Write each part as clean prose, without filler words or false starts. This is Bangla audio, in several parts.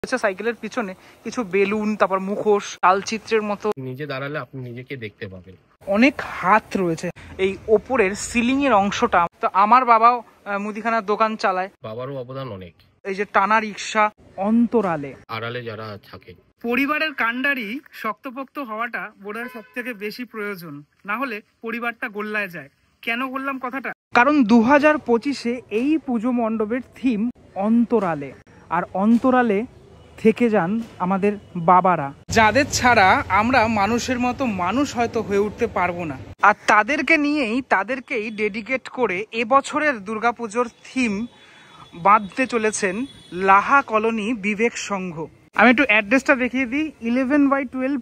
সাইকেলের পিছনে কিছু বেলুন, তারপর মুখোশ, তালচিত্রের মতো। নিচে দাঁড়ালে আপনি নিজেকে দেখতে পাবেন। অনেক হাত রয়েছে এই ওপরের সিলিং এর অংশটা। তো আমার বাবাও মুদিখানার দোকান চালায়, বাবারও অবদান অনেক। এই যে টানা রিক্সা, অন্তরালে আড়ালে যারা থাকে। পরিবারের কাণ্ডারি শক্তপোক্ত হওয়াটা বোধহয় সব থেকে বেশি প্রয়োজন, না হলে পরিবারটা গোল্লায় যায়। কেন বললাম কথাটা? কারণ 2025-এ এই পুজো মণ্ডপের থিম অন্তরালে, আর অন্তরালে থেকে যান আমাদের বাবারা, যাদের ছাড়া আমরা মানুষের মতো মানুষ হয়তো হয়ে উঠতে পারবো না। আর তাদেরকেই ডেডিকেট করে এবছরের দুর্গাপুজোর থিম বাঁধতে চলেছেন লাহা কলোনি বিবেক সংঘ। আমি একটু অ্যাড্রেসটা দেখিয়ে দিই। 11/12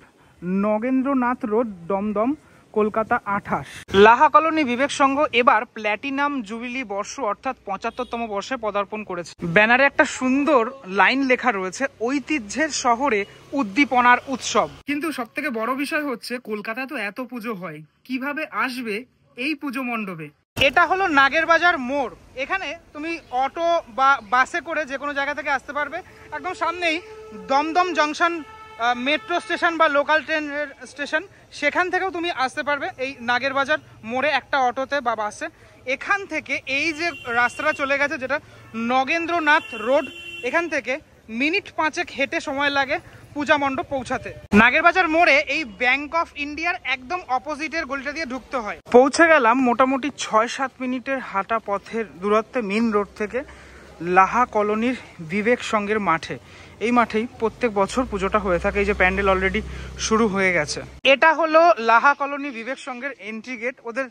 নগেন্দ্রনাথ রোড, দমদম, কলকাতা 28। লাহা কলোনি বিবেক সংঘ এবার প্ল্যাটিনাম জুবিলি বর্ষ অর্থাৎ 75তম বর্ষে পদার্পণ করেছে। ব্যানারে একটা সুন্দর লাইন লেখা রয়েছে, ঐতিহ্যের শহরে উদ্দীপনার উৎসব। কিন্তু সব থেকে বড় বিষয় হচ্ছে কলকাতা তো এত পুজো হয়, কিভাবে আসবে এই পুজো মণ্ডপে? এটা হলো নাগেরবাজার মোড়। এখানে তুমি অটো বা বাসে করে যে কোনো জায়গা থেকে আসতে পারবে। একদম সামনেই দমদম জংশন মেট্রো স্টেশন বা লোকাল ট্রেনের স্টেশন, সেখান থেকেও তুমি আসতে পারবে এই নাগেরবাজার মোড়ে একটা অটোতে বা বাসে। এখান থেকে এই যে রাস্তাটা চলে গেছে যেটা নগেন্দ্রনাথ রোড, এখান থেকে মিনিট 5 হেঁটে সময় লাগে পূজা মণ্ডপ পৌঁছাতে। নাগেরবাজার মোড়ে এই ব্যাংক অফ ইন্ডিয়ার একদম অপোজিটের গলিটা দিয়ে ঢুকতে হয়। পৌঁছে গেলাম মোটামুটি 6-7 মিনিটের হাঁটা পথের দূরত্বে মেন রোড থেকে লাহা কলোনির বিবেক সংঘের মাঠে। এই মাঠেই প্রত্যেক বছর পুজোটা হয়ে থাকে। এই যে প্যান্ডেল অলরেডি শুরু হয়ে গেছে। এটা হলো লাহা কলোনি বিবেক সংঘের এন্ট্রি গেট। ওদের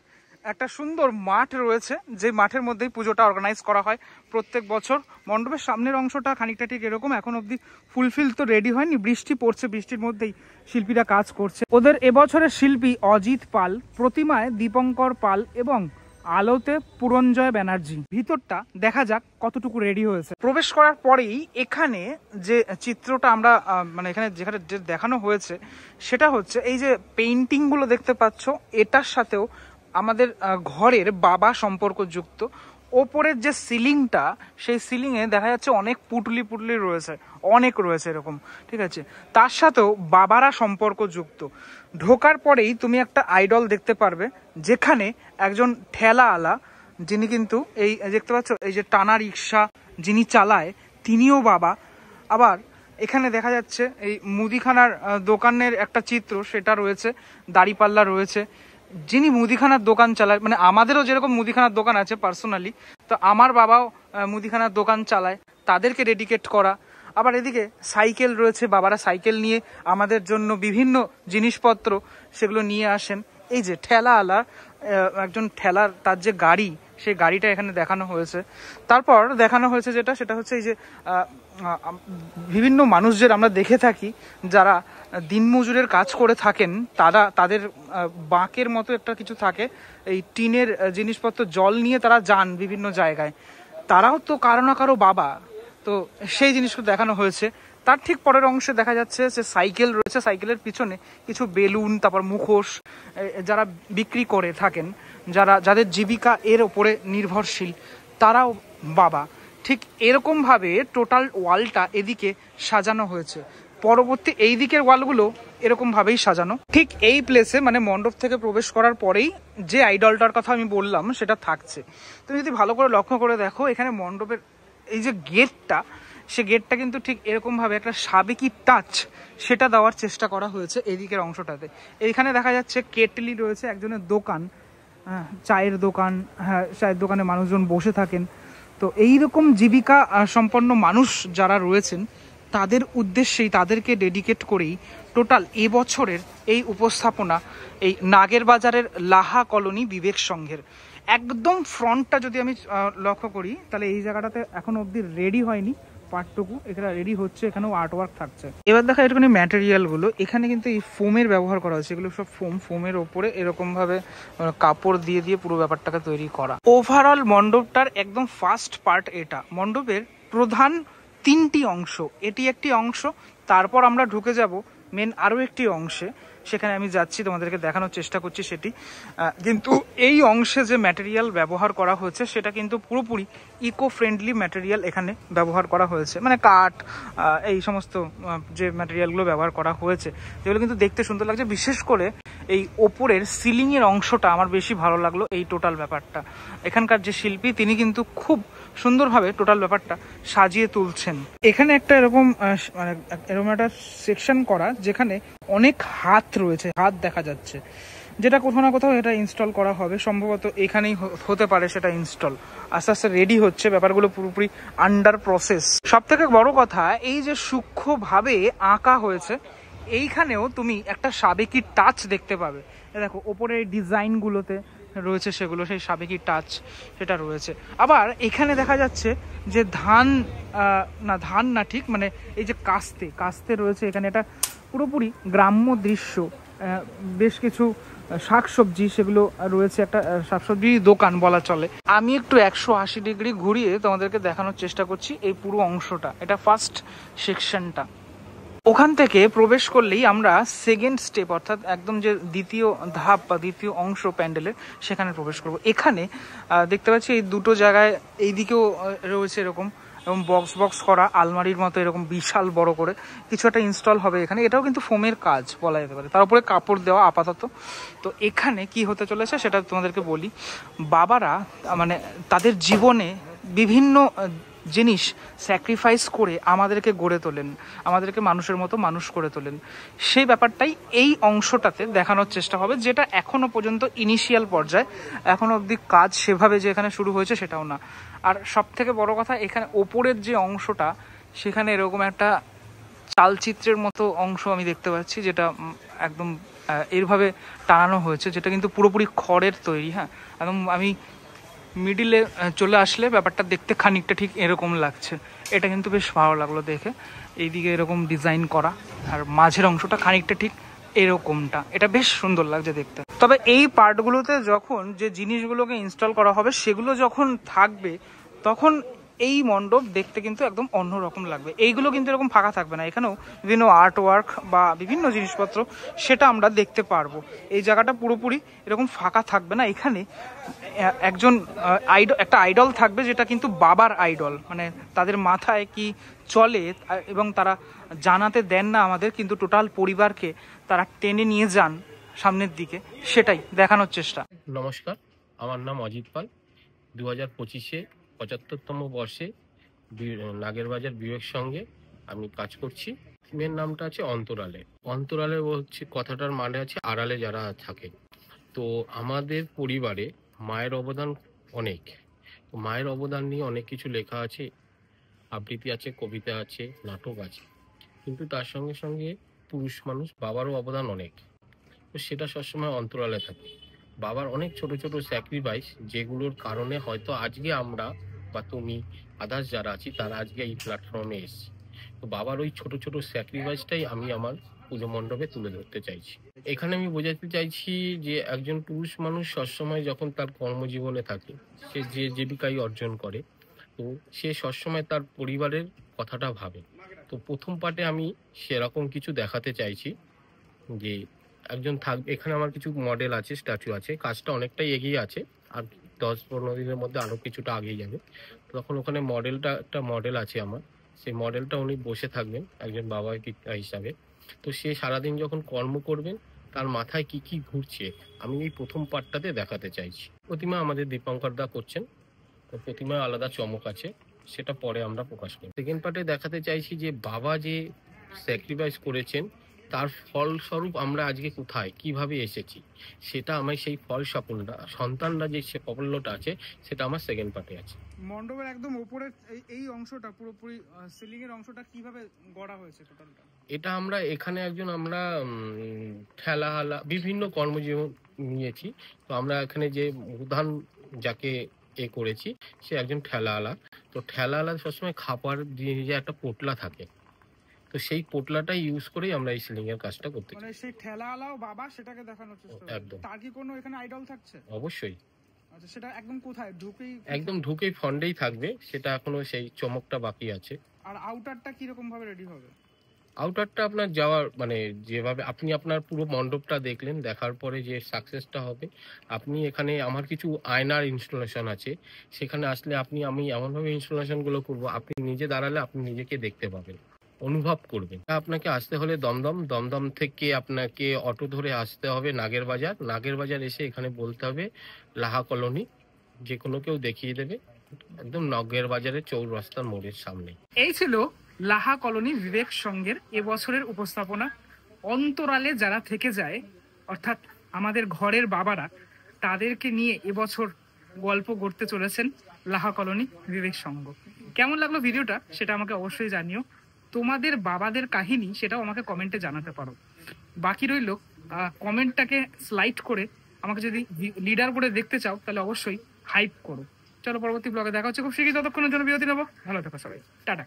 একটা সুন্দর মাঠ রয়েছে, যে মাঠের মধ্যেই পুজোটা অর্গানাইজ করা হয় প্রত্যেক বছর। মণ্ডপের সামনের অংশটা খানিকটা ঠিক এরকম, এখন অব্দি ফুলফিল তো রেডি হয়নি, বৃষ্টি পড়ছে, বৃষ্টির মধ্যেই শিল্পীরা কাজ করছে। ওদের এবছরের শিল্পী অজিত পাল, প্রতিমায় দীপঙ্কর পাল এবং আলোতে পুরঞ্জয় ব্যানার্জি। ভিতরটা দেখা যাক কতটুকু রেডি হয়েছে। প্রবেশ করার পরেই এখানে যে চিত্রটা আমরা এখানে যেখানে দেখানো হয়েছে সেটা হচ্ছে এই যে পেইন্টিং গুলো দেখতে পাচ্ছ, এটার সাথেও আমাদের ঘরের বাবা সম্পর্কযুক্ত। ওপরের যে সিলিংটা, সেই সিলিংয়ে দেখা যাচ্ছে অনেক পুটলি রয়েছে, অনেক রয়েছে এরকম, ঠিক আছে। তার সাথেও বাবারা সম্পর্কযুক্ত। ঢোকার পরেই তুমি একটা আইডল দেখতে পারবে, যেখানে একজন ঠেলাওয়ালা, যিনি কিন্তু এই দেখতে পাচ্ছ এই যে টানা রিক্সা যিনি চালায়, তিনিও বাবা। আবার এখানে দেখা যাচ্ছে এই মুদিখানার দোকানের একটা চিত্র, সেটা রয়েছে, দাড়িপাল্লা রয়েছে। যিনি মুদিখানার দোকান চালায়, আমাদেরও যেরকম মুদিখানার দোকান আছে পার্সোনালি, তো আমার বাবাও মুদিখানার দোকান চালায়, তাদেরকে ডেডিকেট করা। আবার এদিকে সাইকেল রয়েছে, বাবারা সাইকেল নিয়ে আমাদের জন্য বিভিন্ন জিনিসপত্র সেগুলো নিয়ে আসেন। এই যে ঠেলাওয়ালা, একজন ঠেলার তার যে গাড়ি, সেই গাড়িটা এখানে দেখানো হয়েছে। তারপর দেখানো হয়েছে সেটা হচ্ছে এই যে বিভিন্ন মানুষদের আমরা দেখে থাকি যারা দিনমজুরের কাজ করে থাকেন, তাদের বাঁকের মতো একটা কিছু থাকে, এই টিনের জিনিসপত্র জল নিয়ে তারা যান বিভিন্ন জায়গায়, তারাও তো কারো না কারো বাবা। তো সেই জিনিসগুলো দেখানো হয়েছে। তার ঠিক পরের অংশে দেখা যাচ্ছে যে সাইকেল রয়েছে, সাইকেলের পিছনে কিছু বেলুন, তারপর মুখোশ, যারা বিক্রি করে থাকেন, যাদের জীবিকা এর ওপরে নির্ভরশীল, তারাও বাবা। ঠিক এরকমভাবে টোটাল ওয়ালটা এদিকে সাজানো হয়েছে। পরবর্তী এই দিকের ওয়ালগুলো এরকমভাবেই সাজানো। ঠিক এই প্লেসে মণ্ডপ থেকে প্রবেশ করার পরেই যে আইডলটার কথা আমি বললাম সেটা থাকছে। তুমি যদি ভালো করে লক্ষ্য করে দেখো, এখানে মণ্ডপের এই যে গেটটা, সে গেটটা কিন্তু ঠিক এরকমভাবে একটা সাবেকি টাচ সেটা দেওয়ার চেষ্টা করা হয়েছে এদিকের অংশটাতে। এইখানে দেখা যাচ্ছে কেটলি রয়েছে, একজনের দোকান, চায়ের দোকান, হ্যাঁ চায়ের দোকানে মানুষজন বসে থাকেন। তো এইরকম জীবিকা সম্পন্ন মানুষ যারা রয়েছেন, তাদের উদ্দেশ্যেই, তাদেরকে ডেডিকেট করেই টোটাল এবছরের এই উপস্থাপনা এই নাগেরবাজারের লাহা কলোনি বিবেক সংঘের। একদম ফ্রন্টটা যদি আমি লক্ষ্য করি, তাহলে এই জায়গাটাতে এখন অবধি রেডি হয়নি পার্টটুকু, এখানে রেডি হচ্ছে, এখানেও আর্টওয়ার্ক থাকছে। এবার দেখা একটুখানি ম্যাটেরিয়ালগুলো, এখানে কিন্তু এই ফোমের ব্যবহার করা হয়েছে, এগুলো সব ফোমের ওপরে এরকমভাবে কাপড় দিয়ে পুরো ব্যাপারটাকে তৈরি করা। ওভারঅল মণ্ডপটার একদম ফার্স্ট পার্ট এটা। মণ্ডপের প্রধান 3টি অংশ, এটি একটি অংশ। তারপর আমরা ঢুকে যাব মেন আরও একটি অংশে, সেখানে আমি যাচ্ছি, তোমাদেরকে দেখানোর চেষ্টা করছি সেটি। কিন্তু এই অংশে যে ম্যাটেরিয়াল ব্যবহার করা হয়েছে সেটা কিন্তু পুরোপুরি ইকো ফ্রেন্ডলি ম্যাটেরিয়াল এখানে ব্যবহার করা হয়েছে, মানে কাঠ, এই সমস্ত যে ম্যাটেরিয়ালগুলো ব্যবহার করা হয়েছে যেগুলো কিন্তু দেখতে সুন্দর লাগছে। বিশেষ করে এই ওপরের সিলিংয়ের অংশটা আমার বেশি ভালো লাগলো। এই টোটাল ব্যাপারটা এখানকার যে শিল্পী তিনি কিন্তু খুব সুন্দরভাবে টোটাল ব্যাপারটা সাজিয়ে তুলছেন। এখানে একটা এরকম মানে এরকম একটা সেকশন করা যেখানে অনেক হাত রয়েছে, হাত দেখা যাচ্ছে, যেটা কোথাও না কোথাও এটা ইনস্টল করা হবে, সম্ভবত এখানেই হতে পারে সেটা ইনস্টল। আস্তে আস্তে রেডি হচ্ছে, ব্যাপারগুলো পুরোপুরি আন্ডার প্রসেস। সব থেকে বড় কথা, এই যে সূক্ষ্মভাবে আঁকা হয়েছে এইখানেও তুমি একটা সাবেকি টাচ দেখতে পাবে। দেখো ওপরে এই ডিজাইনগুলোতে রয়েছে সেগুলো, সেই সাবেকি টাচ সেটা রয়েছে। আবার এখানে দেখা যাচ্ছে যে ধান না ঠিক, মানে এই যে কাস্তে কাস্তে রয়েছে এখানে, এটা পুরোপুরি গ্রাম্য দৃশ্য। বেশ কিছু শাকসবজি সেগুলো রয়েছে, একটা শাকসবজির দোকান বলা চলে। আমি একটু 180 ডিগ্রি ঘুরিয়ে তোমাদেরকে দেখানোর চেষ্টা করছি এই পুরো অংশটা। এটা ফার্স্ট সেকশনটা। ওখান থেকে প্রবেশ করলেই আমরা সেকেন্ড স্টেপ, অর্থাৎ একদম যে দ্বিতীয় ধাপ বা দ্বিতীয় অংশ প্যান্ডেলের, সেখানে প্রবেশ করব। এখানে দেখতে পাচ্ছি এই দুটো জায়গায় এই দিকেও রয়েছে এরকম এবং বক্স বক্স করা আলমারির মতো এরকম বিশাল বড় করে কিছু একটা ইনস্টল হবে এখানে। এটাও কিন্তু ফোমের কাজ বলা যেতে পারে, তার উপরে কাপড় দেওয়া আপাতত। তো এখানে কি হতে চলেছে সেটা তোমাদেরকে বলি। বাবারা মানে তাদের জীবনে বিভিন্ন জিনিস স্যাক্রিফাইস করে আমাদেরকে গড়ে তোলেন, আমাদেরকে মানুষের মতো মানুষ করে তোলেন। সেই ব্যাপারটাই এই অংশটাতে দেখানোর চেষ্টা হবে, যেটা এখনো পর্যন্ত ইনিশিয়াল পর্যায়ে, এখনো অবধি কাজ সেভাবে যে এখানে শুরু হয়েছে সেটাও না। আর সব থেকে বড় কথা, এখানে ওপরের যে অংশটা সেখানে এরকম একটা চালচিত্রের মতো অংশ আমি দেখতে পাচ্ছি, যেটা একদম এরভাবে টানানো হয়েছে, যেটা কিন্তু পুরোপুরি খড়ের তৈরি। হ্যাঁ, একদম আমি মিডিলে চলে আসলে ব্যাপারটা দেখতে খানিকটা ঠিক এরকম লাগছে। এটা কিন্তু বেশ ভালো লাগলো দেখে, এইদিকে এরকম ডিজাইন করা, আর মাঝের অংশটা খানিকটা ঠিক এরকমটা, এটা বেশ সুন্দর লাগছে দেখতে। তবে এই পার্টগুলোতে যখন যে জিনিসগুলোকে ইনস্টল করা হবে সেগুলো যখন থাকবে, তখন এই মণ্ডপ দেখতে কিন্তু একদম অন্যরকম লাগবে। এইগুলো কিন্তু এরকম ফাঁকা থাকবে না, এখানেও বিভিন্ন আর্ট ওয়ার্ক বা বিভিন্ন জিনিসপত্র সেটা আমরা দেখতে পারবো। এই জায়গাটা পুরোপুরি এরকম ফাঁকা থাকবে না। এখানে একজন একটা আইডল থাকবে, যেটা কিন্তু বাবার আইডল, মানে তাদের মাথায় কি চলে এবং তারা জানাতে দেন না আমাদের, কিন্তু টোটাল পরিবারকে তারা টেনে নিয়ে যান সামনের দিকে, সেটাই দেখানোর চেষ্টা। নমস্কার, আমার নাম অজিত পাল। 2025-এ 75তম বর্ষে নাগেরবাজার বিবেক সঙ্গে আমি কাজ করছি। থিমের নামটা আছে অন্তরালে। অন্তরালে হচ্ছে কথাটার মানে আছে আড়ালে যারা থাকে। তো আমাদের পরিবারে মায়ের অবদান অনেক। মায়ের অবদান নিয়ে অনেক কিছু লেখা আছে, আবৃত্তি আছে, কবিতা আছে, নাটক আছে। কিন্তু তার সঙ্গে সঙ্গে পুরুষ মানুষ, বাবারও অবদান অনেক। তো সেটা সবসময় অন্তরালে থাকে। বাবার অনেক ছোট ছোট স্যাক্রিফাইস, যেগুলোর কারণে হয়তো আজকে আমরা বা তুমি আদার্স যারা আছি তারা আজকে এই প্ল্যাটফর্মে এসেছি। তো বাবার ওই ছোট ছোট স্যাক্রিফাইসটাই আমি আমার পুজো মণ্ডপে তুলে ধরতে চাইছি। এখানে আমি বোঝাতে চাইছি যে একজন পুরুষ মানুষ সবসময় যখন তার কর্মজীবনে থাকে, সে যে জীবিকাই অর্জন করে, তো সে সবসময় তার পরিবারের কথাটা ভাবে। তো প্রথম পার্টে আমি সেরকম কিছু দেখাতে চাইছি যে একজন থাকবে। এখানে আমার কিছু মডেল আছে, স্ট্যাচু আছে, কাজটা অনেকটাই এগিয়ে আছে, আর 10-15 দিনের মধ্যে আরও কিছুটা আগিয়ে যাবে। তখন ওখানে একটা মডেল আছে আমার, সেই মডেলটা উনি বসে থাকবেন একজন বাবা হিসাবে। তো সে সারাদিন যখন কর্ম করবেন তার মাথায় কি কি ঘুরছে আমি এই প্রথম পার্টটাতে দেখাতে চাইছি। প্রতিমা আমাদের দীপঙ্কর দা করছেন, তো প্রতিমায় আলাদা চমক আছে, সেটা পরে আমরা প্রকাশ করি। সেকেন্ড পার্টে দেখাতে চাইছি যে বাবা যে স্যাক্রিফাইস করেছেন তার ফলস্বরূপ আমরা আজকে কোথায় কিভাবে এসেছি, সেটা আমার সেই ফল সন্তানরা যে সাফল্যটা আছে সেটা আমার সেকেন্ড পার্টে আছে। মণ্ডপের একদম উপরের এই অংশটা পুরোপুরি সিলিং এর অংশটা কিভাবে গড়া হয়েছে টোটালটা? এটা আমরা এখানে আমরা ঠেলাহালা বিভিন্ন কর্মজীবন নিয়েছি। তো আমরা এখানে যে প্রধান যাকে করেছি সে একজন ঠেলাওয়ালা। তো ঠেলাওয়ালা সবসময় খাবার দিয়ে যে একটা পোটলা থাকে, তো সেই পোটলাটাই ইউজ করেই আমরা এই সিলিং এর কাজটা করতে চাই। মানে সেই ঠেলাওয়ালাও বাবা, সেটাকে দেখানোর চেষ্টা করছি। একদম। তার কি কোনো এখানে আইডল থাকছে? অবশ্যই। আচ্ছা, সেটা একদম কোথায় ঢুকেই ফন্ডেই থাকবে, সেটা এখনো সেই চমকটা বাকি আছে। আর আউটারটা কি রকম ভাবে রেডি হবে? আউটারটা আপনার যাওয়ার মানে যেভাবে আপনি আপনার পুরো মণ্ডপটা দেখলেন, দেখার পরে যে সাকসেসটা হবে, আপনি এখানে আমার কিছু আয়নার ইনস্টলেশন আছে। সেখানে আসলে আমি এমনভাবে ইনস্টলেশনগুলো করব, আপনি নিজে দাঁড়ালে আপনি নিজেকে দেখতে পাবেন, অনুভব করবেন। আপনাকে আসতে হলে দমদম থেকে আপনাকে অটো ধরে আসতে হবে নাগেরবাজার। নাগেরবাজার এসে এখানে বলতে হবে লাহা কলোনি। যেকোনো কেউ দেখিয়ে দেবে। একদম নাগেরবাজারের চৌরাস্তার মোড়ের সামনে। এই ছিল লাহা কলোনি বিবেক সংঘের এবছরের উপস্থাপনা। অন্তরালে যারা থেকে যায়, অর্থাৎ আমাদের ঘরের বাবারা, তাদেরকে নিয়ে এবছর গল্প গড়তে চলেছেন লাহা কলোনি বিবেক সংঘ। কেমন লাগলো ভিডিওটা সেটা আমাকে অবশ্যই জানিও। তোমাদের বাবাদের কাহিনী সেটাও আমাকে কমেন্টে জানাতে পারো। বাকি রইল কমেন্টটাকে স্লাইড করে আমাকে যদি লিডার বোর্ডে দেখতে চাও তাহলে অবশ্যই হাইপ করো। চলো পরবর্তী ব্লগে দেখা হচ্ছে খুব শীঘ্রই, ততক্ষণের জন্য বিরতি নেবো। ভালো থেকো সবাই, টাটা।